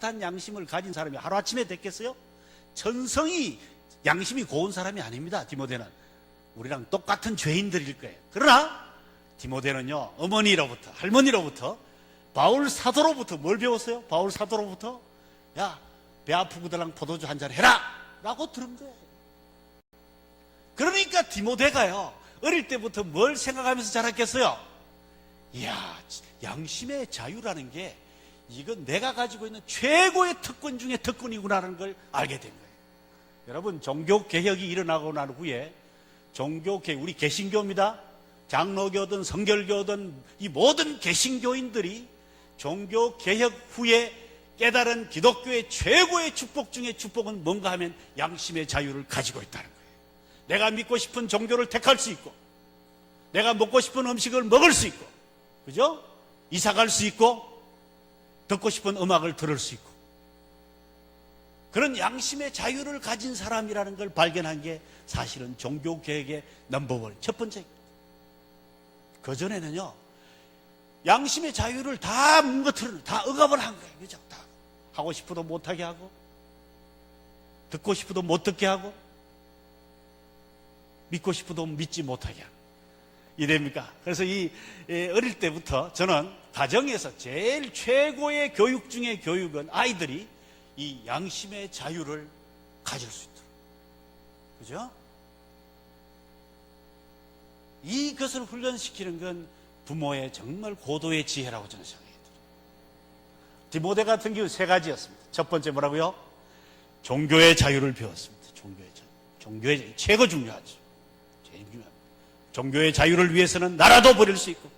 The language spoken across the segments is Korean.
깨끗한 양심을 가진 사람이 하루아침에 됐겠어요? 천성이 양심이 고운 사람이 아닙니다. 디모데는 우리랑 똑같은 죄인들일 거예요. 그러나 디모데는요, 어머니로부터, 할머니로부터, 바울 사도로부터 뭘 배웠어요? 바울 사도로부터, 야, 배 아프고들랑 포도주 한잔 해라 라고 들은 거예요. 그러니까 디모데가요, 어릴 때부터 뭘 생각하면서 자랐겠어요? 이야, 양심의 자유라는 게 이건 내가 가지고 있는 최고의 특권 중에 특권이구나라는 걸 알게 된 거예요. 여러분, 종교개혁이 일어나고 난 후에 종교개혁, 우리 개신교입니다. 장로교든 성결교든 이 모든 개신교인들이 종교개혁 후에 깨달은 기독교의 최고의 축복 중에 축복은 뭔가 하면 양심의 자유를 가지고 있다는 거예요. 내가 믿고 싶은 종교를 택할 수 있고, 내가 먹고 싶은 음식을 먹을 수 있고, 그죠? 이사 갈 수 있고, 듣고 싶은 음악을 들을 수 있고, 그런 양심의 자유를 가진 사람이라는 걸 발견한 게 사실은 종교개혁의 넘버원, 첫 번째. 그전에는요, 양심의 자유를 다 뭉거트려, 다 억압을 한 거예요. 그죠? 다 하고 싶어도 못하게 하고, 듣고 싶어도 못 듣게 하고, 믿고 싶어도 믿지 못하게 하고. 이랍니까? 그래서 어릴 때부터 저는 가정에서 제일 최고의 교육 중에 교육은 아이들이 이 양심의 자유를 가질 수 있도록. 그죠? 이것을 훈련시키는 건 부모의 정말 고도의 지혜라고 저는 생각이 들어요. 디모데 같은 경우 세 가지였습니다. 첫 번째 뭐라고요? 종교의 자유를 배웠습니다. 종교의 자유. 종교의 자유. 최고 중요하죠. 제일 중요합니다. 종교의 자유를 위해서는 나라도 버릴 수 있고,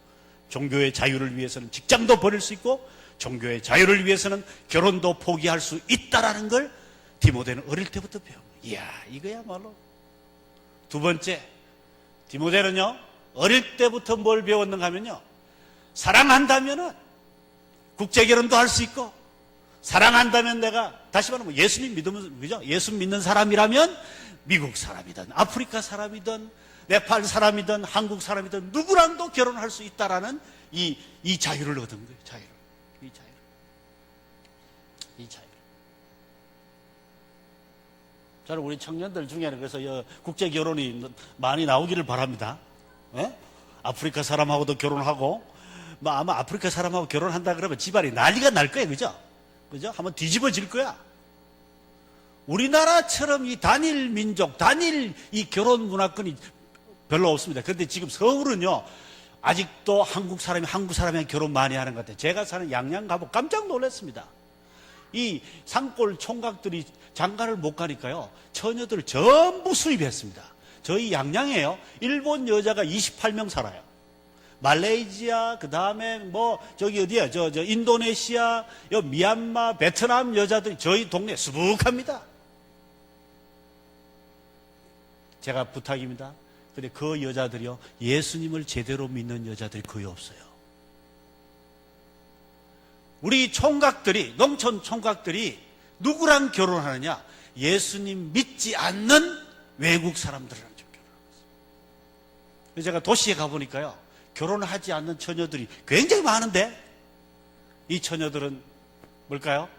종교의 자유를 위해서는 직장도 버릴 수 있고, 종교의 자유를 위해서는 결혼도 포기할 수 있다라는 걸 디모데는 어릴 때부터 배웁니다. 이야, 이거야말로. 두 번째, 디모데는요, 어릴 때부터 뭘 배웠는가 하면요, 사랑한다면은 국제결혼도 할 수 있고, 사랑한다면 내가, 다시 말하면 예수님 믿으면, 그죠? 예수 믿는 사람이라면 미국 사람이든 아프리카 사람이든 네팔 사람이든 한국 사람이든 누구랑도 결혼할 수 있다라는 이 자유를 얻은 거예요. 자유를. 이 자유를. 저는 우리 청년들 중에는 그래서 국제 결혼이 많이 나오기를 바랍니다. 예? 아프리카 사람하고도 결혼하고, 아마 아프리카 사람하고 결혼한다 그러면 집안이 난리가 날 거예요. 그죠? 그죠? 한번 뒤집어질 거야. 우리나라처럼 이 단일 민족, 단일 이 결혼 문화권이 별로 없습니다. 그런데 지금 서울은요, 아직도 한국 사람이랑 결혼 많이 하는 것 같아요. 제가 사는 양양 가보고 깜짝 놀랐습니다. 이 산골 총각들이 장가를 못 가니까요, 처녀들 전부 수입했습니다. 저희 양양에요, 일본 여자가 28명 살아요. 말레이시아, 그 다음에 저기 어디야, 저 인도네시아, 미얀마, 베트남 여자들이 저희 동네에 수북합니다. 제가 부탁입니다. 근데 그 여자들이요, 예수님을 제대로 믿는 여자들이 거의 없어요. 우리 총각들이, 농촌 총각들이 누구랑 결혼하느냐? 예수님 믿지 않는 외국 사람들이랑 좀 결혼하고 있어요. 그래서 제가 도시에 가보니까요, 결혼하지 않는 처녀들이 굉장히 많은데, 이 처녀들은 뭘까요?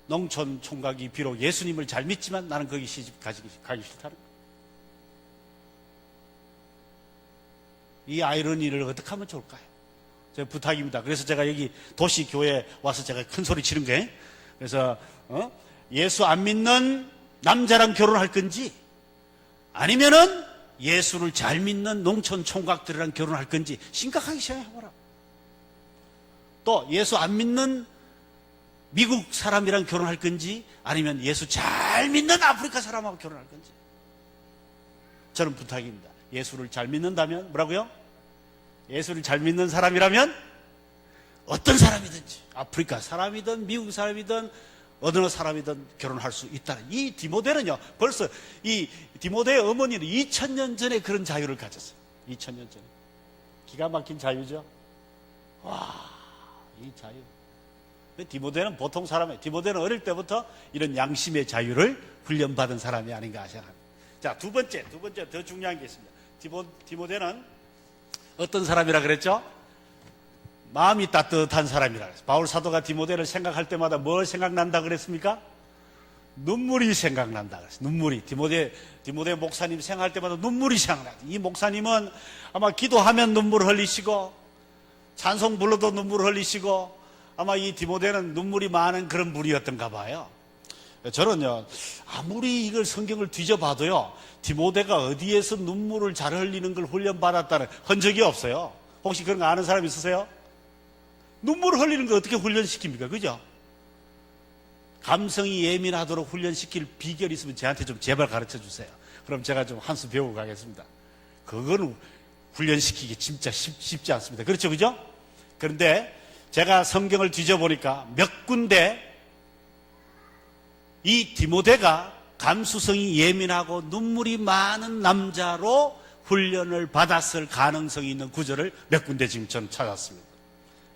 농촌 총각이 비록 예수님을 잘 믿지만 나는 거기 시집 가기 싫다는 거예요. 이 아이러니를 어떻게 하면 좋을까요? 제 부탁입니다. 그래서 제가 여기 도시 교회에 와서 제가 큰 소리 치는 거예요. 그래서 예수 안 믿는 남자랑 결혼할 건지, 아니면은 예수를 잘 믿는 농촌 총각들이랑 결혼할 건지 심각하게 생각해보라. 또 예수 안 믿는 미국 사람이랑 결혼할 건지, 아니면 예수 잘 믿는 아프리카 사람하고 결혼할 건지. 저는 부탁입니다. 예수를 잘 믿는다면 뭐라고요? 예수를 잘 믿는 사람이라면 어떤 사람이든지, 아프리카 사람이든 미국 사람이든 어느 사람이든 결혼할 수 있다는, 이 디모데는요, 벌써 이 디모데의 어머니는 2000년 전에 그런 자유를 가졌어요. 2000년 전에. 기가 막힌 자유죠. 와, 이 자유. 디모데는 보통 사람이에요. 디모데는 어릴 때부터 이런 양심의 자유를 훈련받은 사람이 아닌가 생각합니다. 자, 두 번째 더 중요한 게 있습니다. 디모데는 어떤 사람이라 그랬죠? 마음이 따뜻한 사람이라 그랬어요. 바울 사도가 디모데를 생각할 때마다 뭘 생각난다 그랬습니까? 눈물이 생각난다 그랬어요. 눈물이. 디모데 목사님 생각할 때마다 눈물이 생각나요. 이 목사님은 아마 기도하면 눈물 흘리시고 찬송 불러도 눈물 흘리시고 아마 이 디모데는 눈물이 많은 그런 분이었던가 봐요. 저는요, 아무리 이걸 성경을 뒤져봐도요, 디모데가 어디에서 눈물을 잘 흘리는 걸 훈련받았다는 흔적이 없어요. 혹시 그런 거 아는 사람 있으세요? 눈물을 흘리는 걸 어떻게 훈련시킵니까? 그죠? 감성이 예민하도록 훈련시킬 비결이 있으면 저한테 좀 제발 가르쳐 주세요. 그럼 제가 좀 한 수 배우고 가겠습니다. 그거는 훈련시키기 진짜 쉽지 않습니다. 그렇죠? 그죠? 그런데 제가 성경을 뒤져보니까 몇 군데 이 디모데가 감수성이 예민하고 눈물이 많은 남자로 훈련을 받았을 가능성이 있는 구절을 몇 군데 지금 저는 찾았습니다.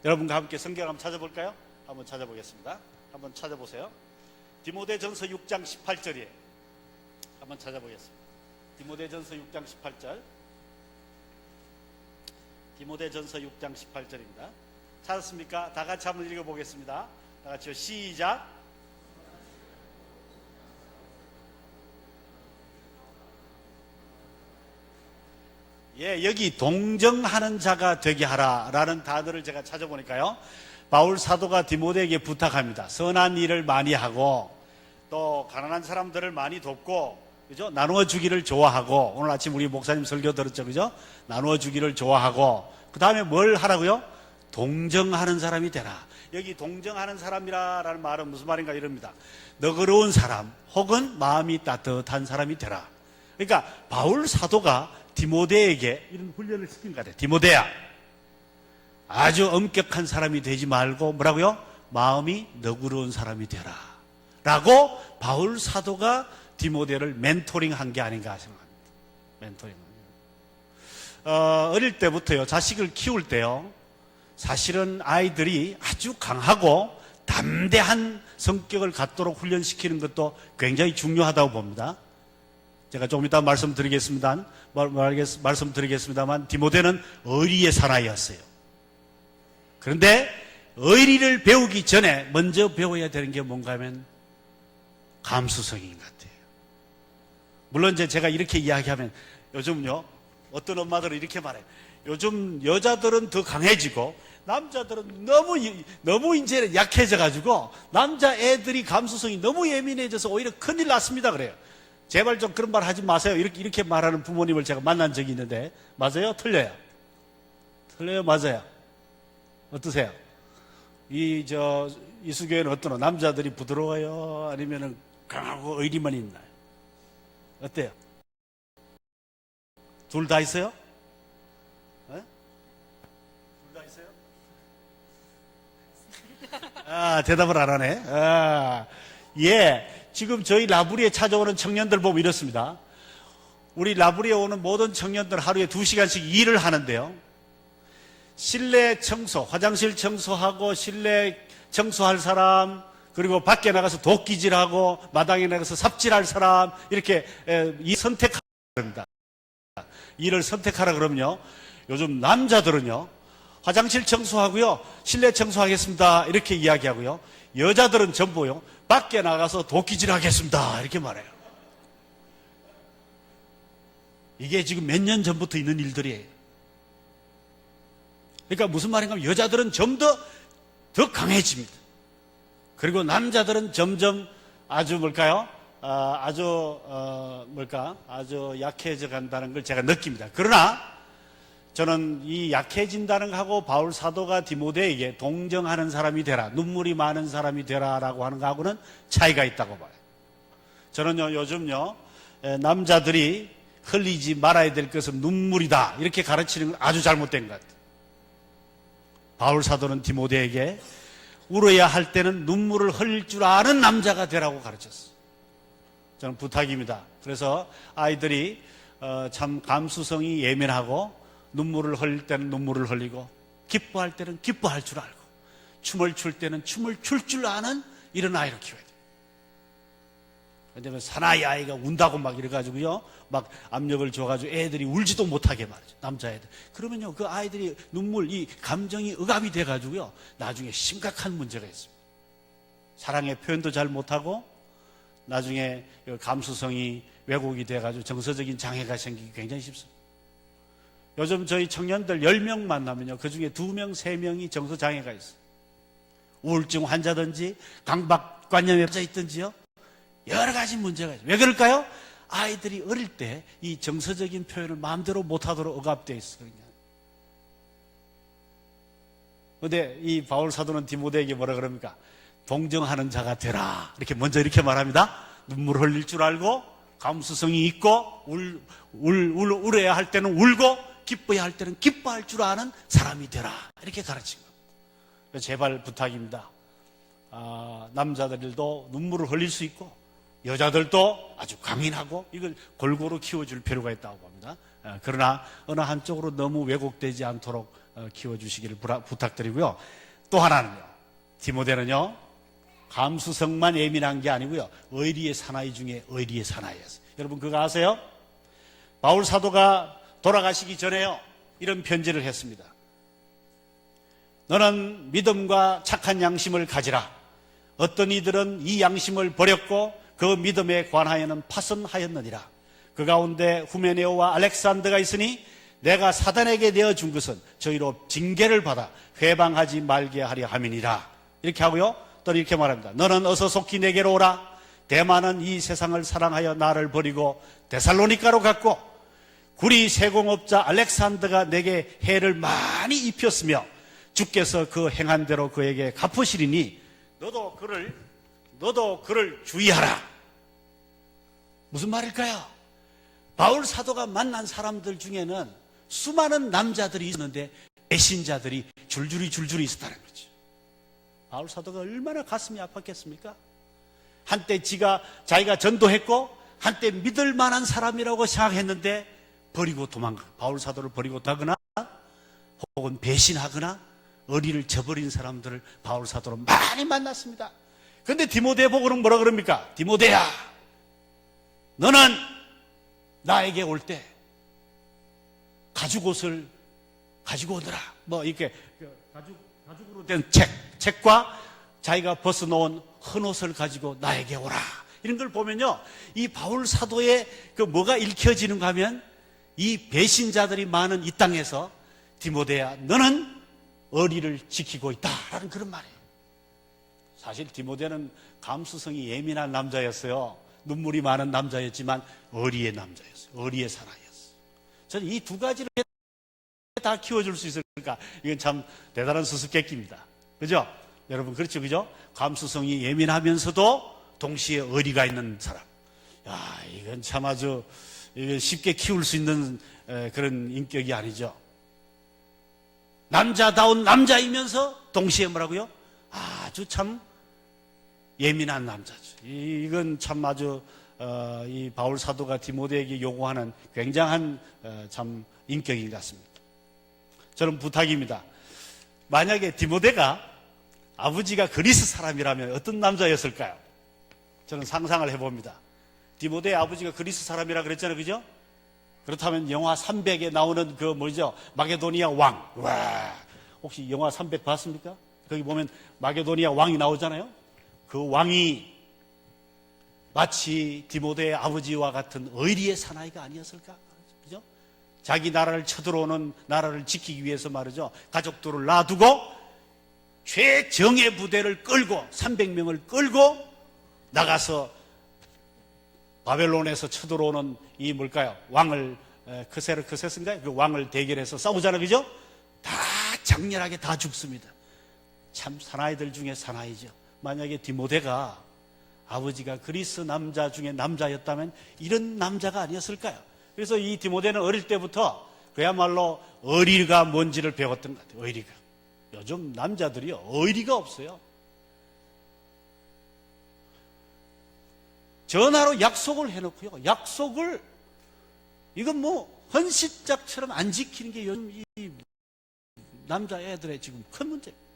여러분과 함께 성경 한번 찾아볼까요? 한번 찾아보겠습니다. 한번 찾아보세요. 디모데전서 6장 18절이에요. 한번 찾아보겠습니다. 디모데전서 6장 18절. 디모데전서 6장 18절입니다. 찾았습니까? 다 같이 한번 읽어보겠습니다. 다 같이요. 시작. 예, 여기 동정하는 자가 되게 하라라는 단어를 제가 찾아보니까요, 바울 사도가 디모데에게 부탁합니다. 선한 일을 많이 하고 또 가난한 사람들을 많이 돕고, 그죠? 나누어 주기를 좋아하고, 오늘 아침 우리 목사님 설교 들었죠, 그죠? 나누어 주기를 좋아하고, 그 다음에 뭘 하라고요? 동정하는 사람이 되라. 여기 동정하는 사람이라는 말은 무슨 말인가 이럽니다. 너그러운 사람 혹은 마음이 따뜻한 사람이 되라. 그러니까 바울 사도가 디모데에게 이런 훈련을 시킨 것 같아요. 디모데야, 아주 엄격한 사람이 되지 말고 뭐라고요? 마음이 너그러운 사람이 되라 라고 바울 사도가 디모데를 멘토링한 게 아닌가 생각합니다. 멘토링. 어릴 때부터요, 자식을 키울 때요, 사실은 아이들이 아주 강하고 담대한 성격을 갖도록 훈련시키는 것도 굉장히 중요하다고 봅니다. 제가 조금 이따 말씀드리겠습니다만 디모데는 의리의 사나이였어요. 그런데 의리를 배우기 전에 먼저 배워야 되는 게 뭔가 하면 감수성인 것 같아요. 물론 이제 제가 이렇게 이야기하면 요즘요, 어떤 엄마들은 이렇게 말해요. 요즘 여자들은 더 강해지고 남자들은 너무 이제 약해져가지고 남자애들이 감수성이 너무 예민해져서 오히려 큰일 났습니다 그래요. 제발 좀 그런 말 하지 마세요. 이렇게 말하는 부모님을 제가 만난 적이 있는데, 맞아요? 틀려요? 틀려요? 맞아요? 어떠세요? 이수교회는 어떠노? 남자들이 부드러워요? 아니면 강하고 의리만 있나요? 어때요? 둘 다 있어요? 둘 다 있어요? 아, 대답을 안 하네. 예. 지금 저희 라브리에 찾아오는 청년들 보면 이렇습니다. 우리 라브리에 오는 모든 청년들 하루에 2시간씩 일을 하는데요, 실내 청소, 화장실 청소하고 실내 청소할 사람, 그리고 밖에 나가서 도끼질하고 마당에 나가서 삽질할 사람, 이렇게 선택하라 그럽니다. 일을 선택하라 그러면요, 요즘 남자들은요, 화장실 청소하고요, 실내 청소하겠습니다 이렇게 이야기하고요, 여자들은 전부요, 밖에 나가서 도끼질 하겠습니다 이렇게 말해요. 이게 지금 몇 년 전부터 있는 일들이에요. 그러니까 무슨 말인가 하면 여자들은 좀 더 강해집니다. 그리고 남자들은 점점 아주 아주 약해져 간다는 걸 제가 느낍니다. 그러나 저는 이 약해진다는 거하고 바울 사도가 디모데에게 동정하는 사람이 되라, 눈물이 많은 사람이 되라라고 하는 거하고는 차이가 있다고 봐요. 저는요, 요즘요, 남자들이 흘리지 말아야 될 것은 눈물이다 이렇게 가르치는 건 아주 잘못된 것 같아요. 바울 사도는 디모데에게 울어야 할 때는 눈물을 흘릴 줄 아는 남자가 되라고 가르쳤어요. 저는 부탁입니다. 그래서 아이들이 참 감수성이 예민하고 눈물을 흘릴 때는 눈물을 흘리고 기뻐할 때는 기뻐할 줄 알고 춤을 출 때는 춤을 출 줄 아는 이런 아이를 키워야 돼요. 근데 사나이 아이가 운다고 막 이래가지고요, 막 압력을 줘가지고 애들이 울지도 못하게 말이죠. 남자애들. 그러면요, 그 아이들이 눈물, 이 감정이 억압이 돼가지고요, 나중에 심각한 문제가 있습니다. 사랑의 표현도 잘 못하고, 나중에 감수성이 왜곡이 돼가지고 정서적인 장애가 생기기 굉장히 쉽습니다. 요즘 저희 청년들 10명 만나면요, 그 중에 2명, 3명이 정서장애가 있어요. 우울증 환자든지, 강박관념에 빠져 있든지요, 여러 가지 문제가 있어요. 왜 그럴까요? 아이들이 어릴 때 이 정서적인 표현을 마음대로 못하도록 억압되어 있어요. 그런데 이 바울 사도는 디모데에게 뭐라 그럽니까? 동정하는 자가 되라. 이렇게 먼저 이렇게 말합니다. 눈물 흘릴 줄 알고, 감수성이 있고, 울어야 할 때는 울고, 기뻐야 할 때는 기뻐할 줄 아는 사람이 되라. 이렇게 가르친 겁니다. 제발 부탁입니다. 남자들도 눈물을 흘릴 수 있고, 여자들도 아주 강인하고, 이걸 골고루 키워줄 필요가 있다고 봅니다. 그러나 어느 한쪽으로 너무 왜곡되지 않도록 키워주시기를 부탁드리고요. 또 하나는요, 디모데는요, 감수성만 예민한 게 아니고요, 의리의 사나이 중에 의리의 사나이였어요. 여러분 그거 아세요? 바울 사도가 돌아가시기 전에요, 이런 편지를 했습니다. 너는 믿음과 착한 양심을 가지라. 어떤 이들은 이 양심을 버렸고 그 믿음에 관하여는 파선하였느니라. 그 가운데 후메네오와 알렉산더가 있으니 내가 사단에게 내어준 것은 저희로 징계를 받아 회방하지 말게 하려 함이니라. 이렇게 하고요, 또 이렇게 말합니다. 너는 어서 속히 내게로 오라. 대만은 이 세상을 사랑하여 나를 버리고 데살로니가로 갔고, 구리 세공업자 알렉산더가 내게 해를 많이 입혔으며 주께서 그 행한 대로 그에게 갚으시리니 너도 그를 주의하라. 무슨 말일까요? 바울 사도가 만난 사람들 중에는 수많은 남자들이 있었는데 배신자들이 줄줄이 있었다는 거죠. 바울 사도가 얼마나 가슴이 아팠겠습니까? 한때 자기가 전도했고 한때 믿을 만한 사람이라고 생각했는데 버리고 도망가. 바울 사도를 버리고 가거나 혹은 배신하거나 의리를 저버린 사람들을 바울 사도로 많이 만났습니다. 그런데 디모데 보고는 뭐라 그럽니까? 디모데야, 너는 나에게 올 때 가죽옷을 가지고 오더라. 뭐 이렇게 가죽으로 된 책과 자기가 벗어놓은 헌옷을 가지고 나에게 오라. 이런 걸 보면요, 이 바울 사도의 그 뭐가 읽혀지는가 하면 이 배신자들이 많은 이 땅에서 디모데야, 너는 의리를 지키고 있다라는 그런 말이에요. 사실 디모데는 감수성이 예민한 남자였어요. 눈물이 많은 남자였지만 의리의 남자였어요. 의리의 사나이였어요. 저는 이 두 가지를 다 키워줄 수 있을까? 이건 참 대단한 수수께끼입니다. 그죠? 여러분 그렇죠, 그죠? 감수성이 예민하면서도 동시에 의리가 있는 사람. 야, 이건 참 아주 쉽게 키울 수 있는 그런 인격이 아니죠. 남자다운 남자이면서 동시에 뭐라고요? 아주 참 예민한 남자죠. 이건 참 아주 이 바울 사도가 디모데에게 요구하는 굉장한 참 인격인 것 같습니다. 저는 부탁입니다. 만약에 디모데가 아버지가 그리스 사람이라면 어떤 남자였을까요? 저는 상상을 해봅니다. 디모데의 아버지가 그리스 사람이라 그랬잖아요, 그죠? 그렇다면 영화 300에 나오는 그 뭐죠? 마게도니아 왕. 와, 혹시 영화 300 봤습니까? 거기 보면 마게도니아 왕이 나오잖아요. 그 왕이 마치 디모데의 아버지와 같은 의리의 사나이가 아니었을까? 그죠? 자기 나라를 쳐들어오는, 나라를 지키기 위해서 말이죠, 가족들을 놔두고 최정예 부대를 끌고 300명을 끌고 나가서 바벨론에서 쳐들어오는 이 뭘까요? 왕을, 크세스인가요? 그 왕을 대결해서 싸우잖아요, 그죠? 다 장렬하게 다 죽습니다. 참 사나이들 중에 사나이죠. 만약에 디모데가 아버지가 그리스 남자 중에 남자였다면 이런 남자가 아니었을까요? 그래서 이 디모데는 어릴 때부터 그야말로 의리가 뭔지를 배웠던 것 같아요. 의리가. 요즘 남자들이요, 의리가 없어요. 전화로 약속을 해놓고요, 약속을 이건 뭐 헌신짝처럼 안 지키는 게 요즘 이 남자애들의 지금 큰 문제입니다.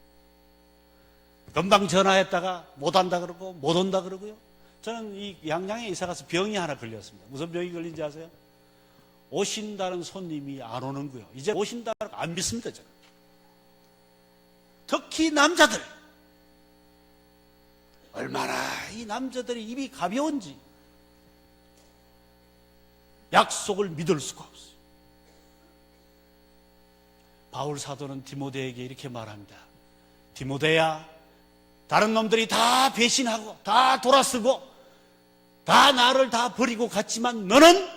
금방 전화했다가 못 한다 그러고 못 온다 그러고요. 저는 이 양양에 이사 가서 병이 하나 걸렸습니다. 무슨 병이 걸린지 아세요? 오신다는 손님이 안 오는 거예요. 이제 오신다고 안 믿습니다, 저는. 특히 남자들. 얼마나 이 남자들의 입이 가벼운지 약속을 믿을 수가 없어요. 바울 사도는 디모데에게 이렇게 말합니다. 디모데야, 다른 놈들이 다 배신하고 다 돌아서고 다 나를 다 버리고 갔지만 너는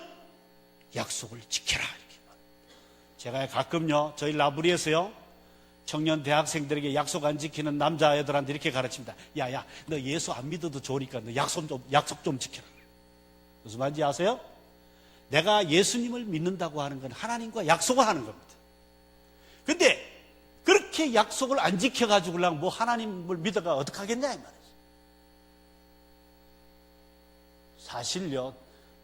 약속을 지켜라. 이렇게 말합니다. 제가 가끔요, 저희 라브리에서요, 청년 대학생들에게 약속 안 지키는 남자애들한테 이렇게 가르칩니다. 야야, 너 예수 안 믿어도 좋으니까 너 약속 좀 지켜라. 무슨 말인지 아세요? 내가 예수님을 믿는다고 하는 건 하나님과 약속을 하는 겁니다. 근데 그렇게 약속을 안 지켜가지고 그냥 뭐 하나님을 믿어가 어떡하겠냐 이 말이죠. 사실요,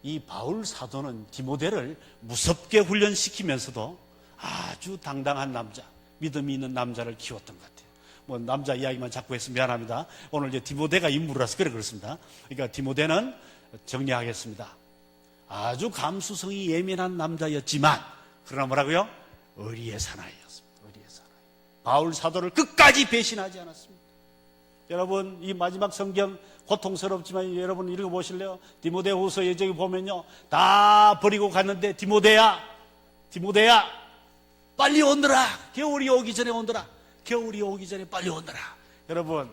이 바울 사도는 디모데를 무섭게 훈련시키면서도 아주 당당한 남자, 믿음이 있는 남자를 키웠던 것 같아요. 뭐 남자 이야기만 자꾸 해서 미안합니다. 오늘 이제 디모데가 인물이라서 그렇습니다. 그러니까 디모데는 정리하겠습니다. 아주 감수성이 예민한 남자였지만 그러나 뭐라고요? 의리의 사나이였습니다. 의리의 사나이. 바울 사도를 끝까지 배신하지 않았습니다. 여러분, 이 마지막 성경 고통스럽지만 여러분 읽어보실래요? 디모데후서에 저기 보면요, 다 버리고 갔는데 디모데야 빨리 오너라. 겨울이 오기 전에 오너라. 겨울이 오기 전에 빨리 오너라. 여러분,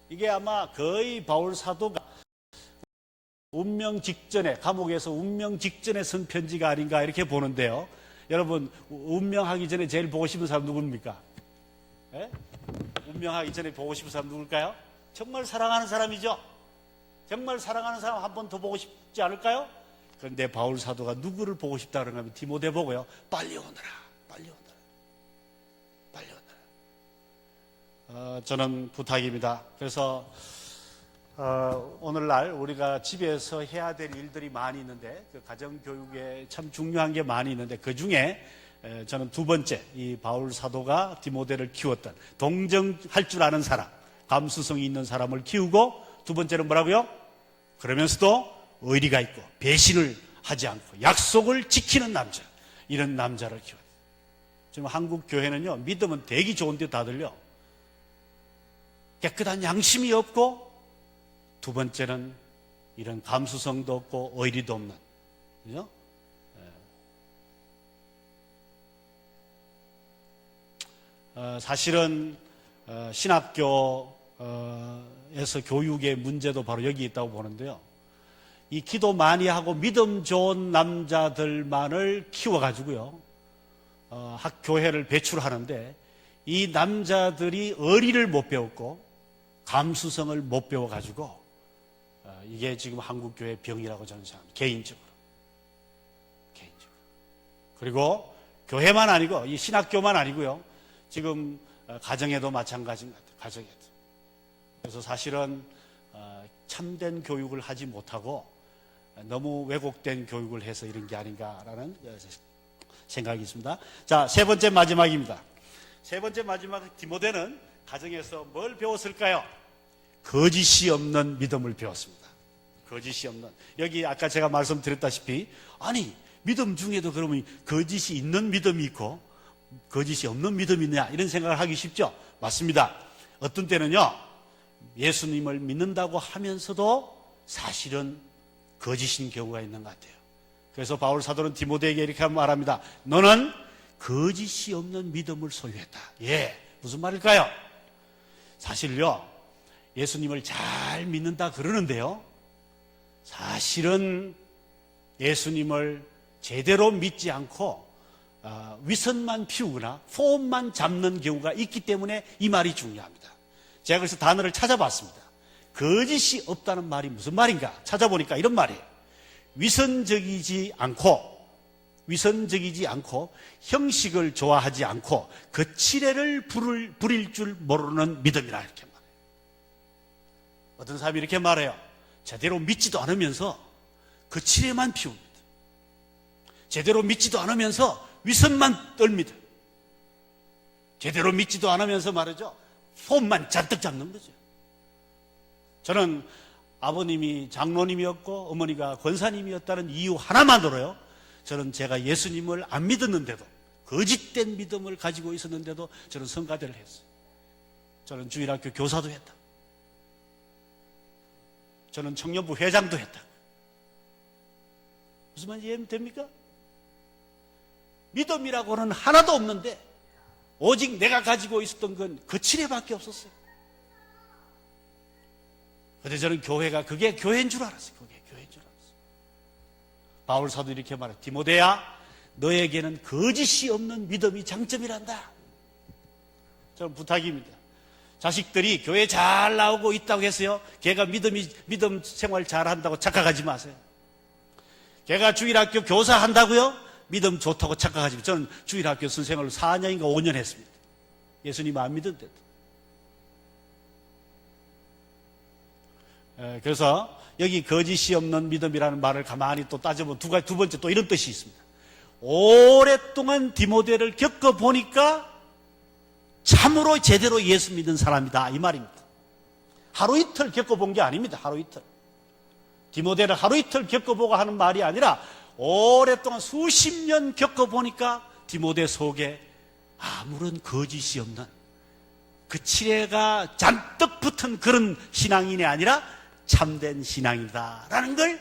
이게 아마 거의 바울 사도가 운명 직전에, 감옥에서 운명 직전에 쓴 편지가 아닌가 이렇게 보는데요. 여러분, 운명하기 전에 제일 보고 싶은 사람 누굽니까? 예? 운명하기 전에 보고 싶은 사람 누굴까요? 정말 사랑하는 사람이죠. 정말 사랑하는 사람 한 번 더 보고 싶지 않을까요? 그런데 바울 사도가 누구를 보고 싶다 그런가 하면 디모데 보고요, 빨리 오너라. 빨리 오너라. 빨리 오너라. 저는 부탁입니다. 그래서 오늘날 우리가 집에서 해야 될 일들이 많이 있는데, 그 가정교육에 참 중요한 게 많이 있는데, 그 중에 저는 두 번째, 이 바울 사도가 디모데를 키웠던 동정할 줄 아는 사람, 감수성이 있는 사람을 키우고, 두 번째는 뭐라고요? 그러면서도 의리가 있고 배신을 하지 않고 약속을 지키는 남자, 이런 남자를 키워요. 지금 한국 교회는요, 믿으면 되게 좋은데 다들요, 깨끗한 양심이 없고, 두 번째는 이런 감수성도 없고 의리도 없는, 그죠? 사실은 신학교에서 교육의 문제도 바로 여기 있다고 보는데요. 이 기도 많이 하고 믿음 좋은 남자들만을 키워가지고요, 학교회를 배출하는데, 이 남자들이 의리를 못 배웠고 감수성을 못 배워가지고 이게 지금 한국교회 병이라고 저는 생각합니다. 개인적으로. 그리고 교회만 아니고, 이 신학교만 아니고요, 지금 가정에도 마찬가지인 것 같아요. 가정에도. 그래서 사실은 참된 교육을 하지 못하고 너무 왜곡된 교육을 해서 이런 게 아닌가라는 생각이 있습니다. 자, 세 번째 마지막입니다. 세 번째 마지막, 디모데는 가정에서 뭘 배웠을까요? 거짓이 없는 믿음을 배웠습니다. 거짓이 없는. 여기 아까 제가 말씀드렸다시피, 아니 믿음 중에도 그러면 거짓이 있는 믿음이 있고 거짓이 없는 믿음이 있느냐, 이런 생각을 하기 쉽죠. 맞습니다. 어떤 때는요, 예수님을 믿는다고 하면서도 사실은 거짓인 경우가 있는 것 같아요. 그래서 바울 사도는 디모데에게 이렇게 말합니다. 너는 거짓이 없는 믿음을 소유했다. 예, 무슨 말일까요? 사실요, 예수님을 잘 믿는다 그러는데요, 사실은 예수님을 제대로 믿지 않고 위선만 피우거나 폼만 잡는 경우가 있기 때문에 이 말이 중요합니다. 제가 그래서 단어를 찾아봤습니다. 거짓이 없다는 말이 무슨 말인가 찾아보니까 이런 말이에요. 위선적이지 않고 형식을 좋아하지 않고 거칠애를 부릴 줄 모르는 믿음이라, 이렇게 말해요. 어떤 사람이 이렇게 말해요. 제대로 믿지도 않으면서 거칠애만 피웁니다. 제대로 믿지도 않으면서 위선만 떨니다. 제대로 믿지도 않으면서 말이죠, 폼만 잔뜩 잡는 거죠. 저는 아버님이 장로님이었고 어머니가 권사님이었다는 이유 하나만으로요, 저는 제가 예수님을 안 믿었는데도, 거짓된 믿음을 가지고 있었는데도 저는 성가대를 했어요. 저는 주일학교 교사도 했다. 저는 청년부 회장도 했다. 무슨 말인지 이해됩니까? 믿음이라고는 하나도 없는데 오직 내가 가지고 있었던 건 거칠애밖에 없었어요. 그런데 저는 교회가 그게 교회인 줄 알았어요. 그게 교회인 줄 알았어요. 바울 사도 이렇게 말해요. 디모데야, 너에게는 거짓이 없는 믿음이 장점이란다. 저는 부탁입니다. 자식들이 교회 잘 나오고 있다고 해서요, 걔가 믿음 생활 잘한다고 착각하지 마세요. 걔가 주일학교 교사 한다고요, 믿음 좋다고 착각하지 마세요. 저는 주일학교 선생을 4년인가 5년 했습니다. 예수님 안 믿은데도. 그래서 여기 거짓이 없는 믿음이라는 말을 가만히 또 따져보면 두 번째 또 이런 뜻이 있습니다. 오랫동안 디모데를 겪어보니까 참으로 제대로 예수 믿는 사람이다, 이 말입니다. 하루 이틀 겪어본 게 아닙니다. 하루 이틀. 디모데를 하루 이틀 겪어보고 하는 말이 아니라 오랫동안 수십 년 겪어보니까 디모데 속에 아무런 거짓이 없는, 그 칠해가 잔뜩 붙은 그런 신앙인이 아니라 참된 신앙이다라는 걸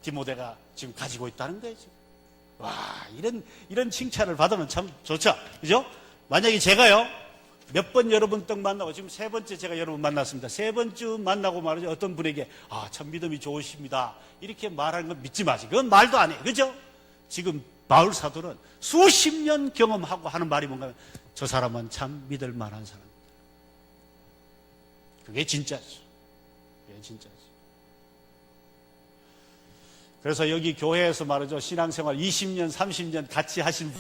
디모데가 지금 가지고 있다는 거예요. 지금. 와, 이런 칭찬을 받으면 참 좋죠, 그죠? 만약에 제가요, 몇 번 여러분 떡 만나고, 지금 세 번째 제가 여러분 만났습니다. 세 번째 만나고 말이죠, 어떤 분에게 참 믿음이 좋으십니다, 이렇게 말하는 건 믿지 마세요. 그건 말도 안 해요, 그죠? 지금 바울 사도는 수십 년 경험하고 하는 말이 뭔가 하면, 저 사람은 참 믿을 만한 사람입니다. 그게 진짜죠. 그게 진짜죠. 그래서 여기 교회에서 말이죠, 신앙생활 20년, 30년 같이 하신